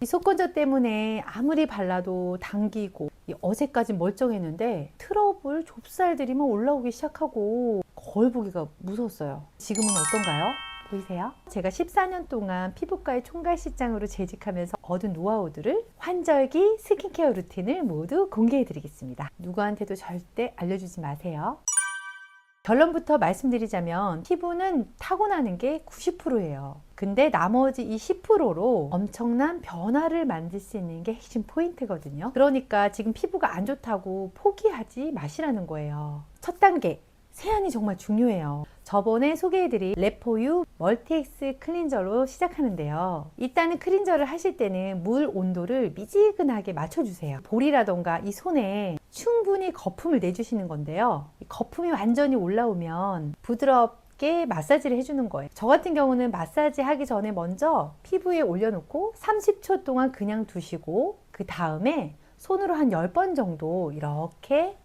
이 속건조 때문에 아무리 발라도 당기고 어제까지 멀쩡했는데 트러블 좁쌀들이만 올라오기 시작하고 거울 보기가 무서웠어요. 지금은 어떤가요? 보이세요? 제가 14년 동안 피부과의 총괄실장으로 재직하면서 얻은 노하우들을 환절기 스킨케어 루틴을 모두 공개해 드리겠습니다. 누구한테도 절대 알려주지 마세요. 결론부터 말씀드리자면 피부는 타고나는 게 90%예요. 근데 나머지 이 10%로 엄청난 변화를 만들 수 있는 게 핵심 포인트거든요. 그러니까 지금 피부가 안 좋다고 포기하지 마시라는 거예요. 첫 단계, 세안이 정말 중요해요. 저번에 소개해드린 레포유 멀티엑스 클린저로 시작하는데요. 일단은 클린저를 하실 때는 물 온도를 미지근하게 맞춰주세요. 볼이라던가 이 손에 충분히 거품을 내주시는 건데요. 이 거품이 완전히 올라오면 부드럽게 마사지를 해주는 거예요. 저 같은 경우는 마사지 하기 전에 먼저 피부에 올려놓고 30초 동안 그냥 두시고 그 다음에 손으로 한 10번 정도 이렇게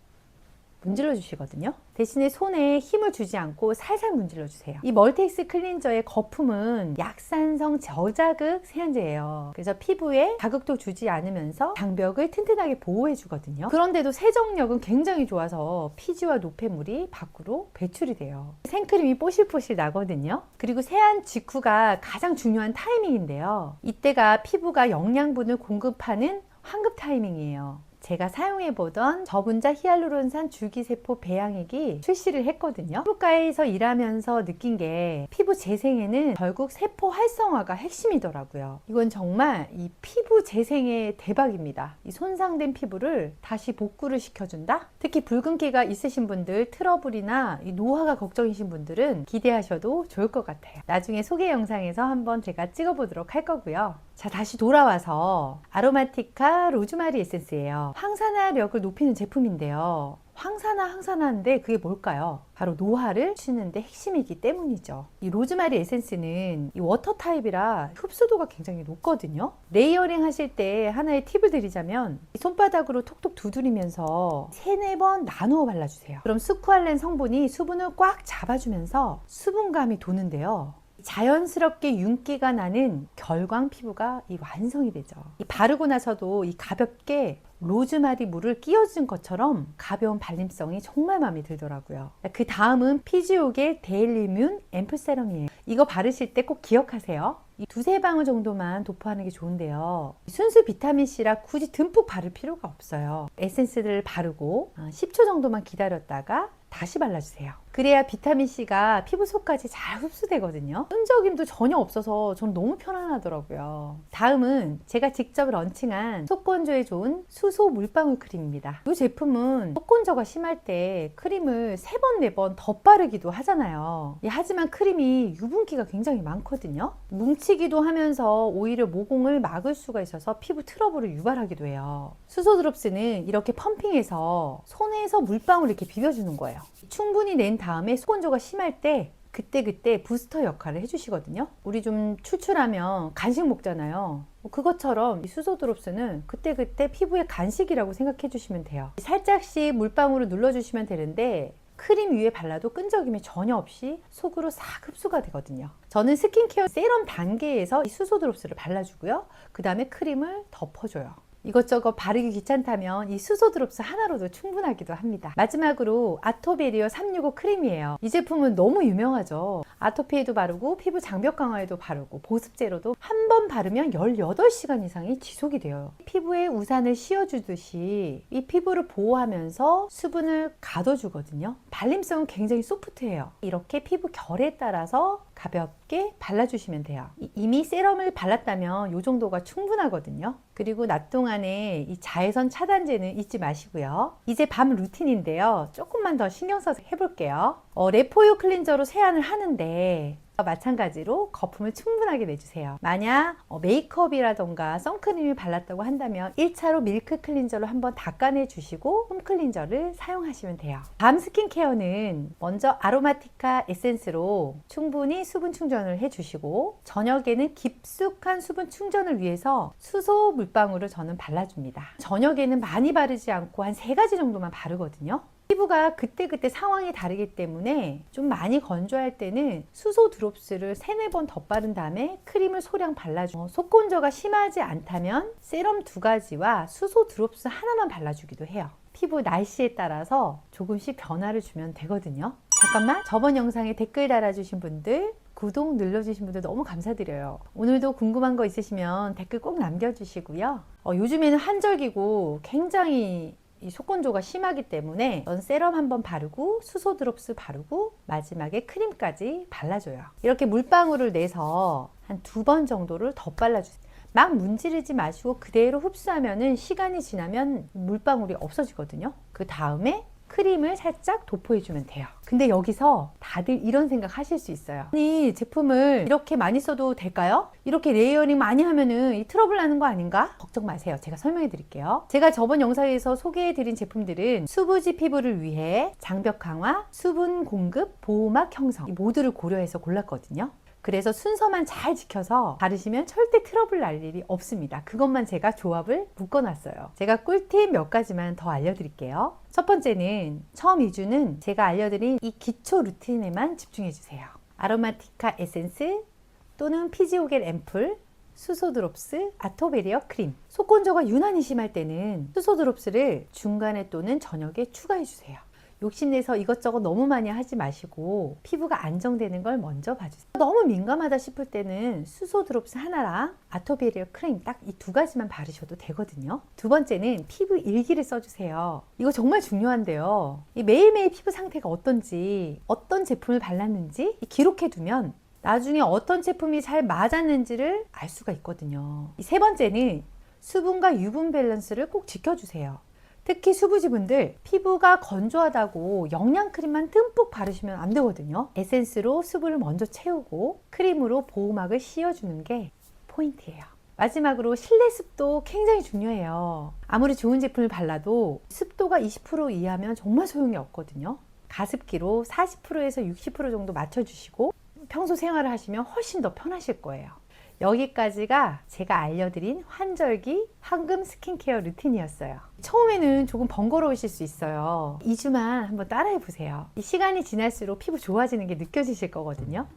문질러 주시거든요. 대신에 손에 힘을 주지 않고 살살 문질러 주세요. 이 멀티엑스 클린저의 거품은 약산성 저자극 세안제예요. 그래서 피부에 자극도 주지 않으면서 장벽을 튼튼하게 보호해 주거든요. 그런데도 세정력은 굉장히 좋아서 피지와 노폐물이 밖으로 배출이 돼요. 생크림이 뽀실뽀실 나거든요. 그리고 세안 직후가 가장 중요한 타이밍인데요. 이때가 피부가 영양분을 공급하는 황급 타이밍이에요. 제가 사용해보던 저분자 히알루론산 줄기세포 배양액이 출시를 했거든요. 피부과에서 일하면서 느낀 게 피부 재생에는 결국 세포 활성화가 핵심이더라고요. 이건 정말 이 피부 재생의 대박입니다. 이 손상된 피부를 다시 복구를 시켜준다? 특히 붉은기가 있으신 분들, 트러블이나 이 노화가 걱정이신 분들은 기대하셔도 좋을 것 같아요. 나중에 소개 영상에서 한번 제가 찍어보도록 할 거고요. 자, 다시 돌아와서 아로마티카 로즈마리 에센스예요. 항산화력을 높이는 제품인데요. 항산화인데 그게 뭘까요? 바로 노화를 치는데 핵심이기 때문이죠. 이 로즈마리 에센스는 이 워터 타입이라 흡수도가 굉장히 높거든요. 레이어링 하실 때 하나의 팁을 드리자면 손바닥으로 톡톡 두드리면서 3-4번 나누어 발라주세요. 그럼 스쿠알렌 성분이 수분을 꽉 잡아주면서 수분감이 도는데요. 자연스럽게 윤기가 나는 결광 피부가 완성이 되죠. 바르고 나서도 가볍게 로즈마리 물을 끼워준 것처럼 가벼운 발림성이 정말 마음에 들더라고요. 그 다음은 피지오겔 데일리뮨 앰플 세럼이에요. 이거 바르실 때 꼭 기억하세요. 이 2-3방울 정도만 도포하는 게 좋은데요. 순수 비타민C라 굳이 듬뿍 바를 필요가 없어요. 에센스를 바르고 10초 정도만 기다렸다가 다시 발라주세요. 그래야 비타민C가 피부 속까지 잘 흡수되거든요. 끈적임도 전혀 없어서 전 너무 편안하더라고요. 다음은 제가 직접 런칭한 속건조에 좋은 수소 물방울 크림입니다. 이 제품은 속건조가 심할 때 크림을 3번, 4번 더 바르기도 하잖아요. 하지만 크림이 유분기가 굉장히 많거든요. 뭉치기도 하면서 오히려 모공을 막을 수가 있어서 피부 트러블을 유발하기도 해요. 수소 드롭스는 이렇게 펌핑해서 손에서 물방울 이렇게 비벼주는 거예요. 충분히 낸 다음에 속건조가 심할 때 그때 부스터 역할을 해주시거든요. 우리 좀 출출하면 간식 먹잖아요. 그것처럼 이 수소 드롭스는 그때 피부의 간식이라고 생각해 주시면 돼요. 살짝씩 물방울을 눌러주시면 되는데 크림 위에 발라도 끈적임이 전혀 없이 속으로 싹 흡수가 되거든요. 저는 스킨케어 세럼 단계에서 이 수소 드롭스를 발라주고요. 그 다음에 크림을 덮어줘요. 이것저것 바르기 귀찮다면 이 수소 드롭스 하나로도 충분하기도 합니다. 마지막으로 아토베리어 365 크림이에요. 이 제품은 너무 유명하죠. 아토피에도 바르고 피부 장벽 강화에도 바르고 보습제로도 한 번 바르면 18시간 이상이 지속이 돼요. 피부에 우산을 씌워주듯이 이 피부를 보호하면서 수분을 가둬주거든요. 발림성은 굉장히 소프트해요. 이렇게 피부 결에 따라서 가볍게 발라주시면 돼요. 이미 세럼을 발랐다면 이 정도가 충분하거든요. 그리고 낮 동안에 이 자외선 차단제는 잊지 마시고요. 이제 밤 루틴인데요. 조금만 더 신경 써서 해볼게요. 레포유 클린저로 세안을 하는데 마찬가지로 거품을 충분하게 내주세요. 만약 메이크업이라던가 선크림을 발랐다고 한다면 1차로 밀크 클린저로 한번 닦아내 주시고 홈 클린저를 사용하시면 돼요. 밤 스킨케어는 먼저 아로마티카 에센스로 충분히 수분 충전을 해주시고 저녁에는 깊숙한 수분 충전을 위해서 수소 물방울을 저는 발라줍니다. 저녁에는 많이 바르지 않고 한 3가지 정도만 바르거든요. 피부가 그때그때 상황이 다르기 때문에 좀 많이 건조할 때는 수소 드롭스를 3-4번 덧바른 다음에 크림을 소량 발라주고, 속건조가 심하지 않다면 세럼 2가지와 수소 드롭스 하나만 발라주기도 해요. 피부 날씨에 따라서 조금씩 변화를 주면 되거든요. 잠깐만, 저번 영상에 댓글 달아주신 분들, 구독 눌러주신 분들 너무 감사드려요. 오늘도 궁금한 거 있으시면 댓글 꼭 남겨주시고요. 요즘에는 환절기고 굉장히 이 속건조가 심하기 때문에 세럼 한번 바르고 수소 드롭스 바르고 마지막에 크림까지 발라줘요. 이렇게 물방울을 내서 한 2번 정도를 더 발라주세요. 막 문지르지 마시고 그대로 흡수하면은 시간이 지나면 물방울이 없어지거든요. 그 다음에 크림을 살짝 도포해주면 돼요. 근데 여기서 다들 이런 생각 하실 수 있어요. 아니, 제품을 이렇게 많이 써도 될까요? 이렇게 레이어링 많이 하면은 이 트러블 나는 거 아닌가? 걱정 마세요. 제가 설명해 드릴게요. 제가 저번 영상에서 소개해 드린 제품들은 수부지 피부를 위해 장벽 강화, 수분 공급, 보호막 형성 이 모두를 고려해서 골랐거든요. 그래서 순서만 잘 지켜서 바르시면 절대 트러블 날 일이 없습니다. 그것만 제가 조합을 묶어놨어요. 제가 꿀팁 몇 가지만 더 알려드릴게요. 첫 번째는 처음 2주는 제가 알려드린 이 기초 루틴에만 집중해주세요. 아로마티카 에센스 또는 피지오겔 앰플, 수소 드롭스, 아토베리어 크림. 속건조가 유난히 심할 때는 수소 드롭스를 중간에 또는 저녁에 추가해주세요. 욕심내서 이것저것 너무 많이 하지 마시고 피부가 안정되는 걸 먼저 봐주세요. 너무 민감하다 싶을 때는 수소 드롭스 하나랑 아토베리어 크림 딱 이 2가지만 바르셔도 되거든요. 두 번째는 피부 일기를 써주세요. 이거 정말 중요한데요. 이 매일매일 피부 상태가 어떤지, 어떤 제품을 발랐는지 기록해두면 나중에 어떤 제품이 잘 맞았는지를 알 수가 있거든요. 이 세 번째는 수분과 유분 밸런스를 꼭 지켜주세요. 특히 수부지분들 피부가 건조하다고 영양크림만 듬뿍 바르시면 안 되거든요. 에센스로 수분을 먼저 채우고 크림으로 보호막을 씌워주는 게 포인트예요. 마지막으로 실내 습도 굉장히 중요해요. 아무리 좋은 제품을 발라도 습도가 20% 이하면 정말 소용이 없거든요. 가습기로 40%에서 60% 정도 맞춰주시고 평소 생활을 하시면 훨씬 더 편하실 거예요. 여기까지가 제가 알려드린 환절기 황금 스킨케어 루틴이었어요. 처음에는 조금 번거로우실 수 있어요. 2주만 한번 따라해 보세요. 이 시간이 지날수록 피부 좋아지는 게 느껴지실 거거든요.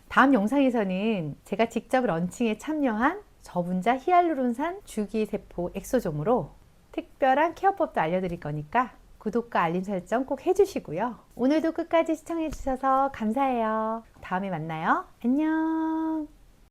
다음 영상에서는 제가 직접 런칭에 참여한 저분자 히알루론산 주기세포 엑소점으로 특별한 케어법도 알려드릴 거니까 구독과 알림 설정 꼭 해주시고요. 오늘도 끝까지 시청해주셔서 감사해요. 다음에 만나요. 안녕.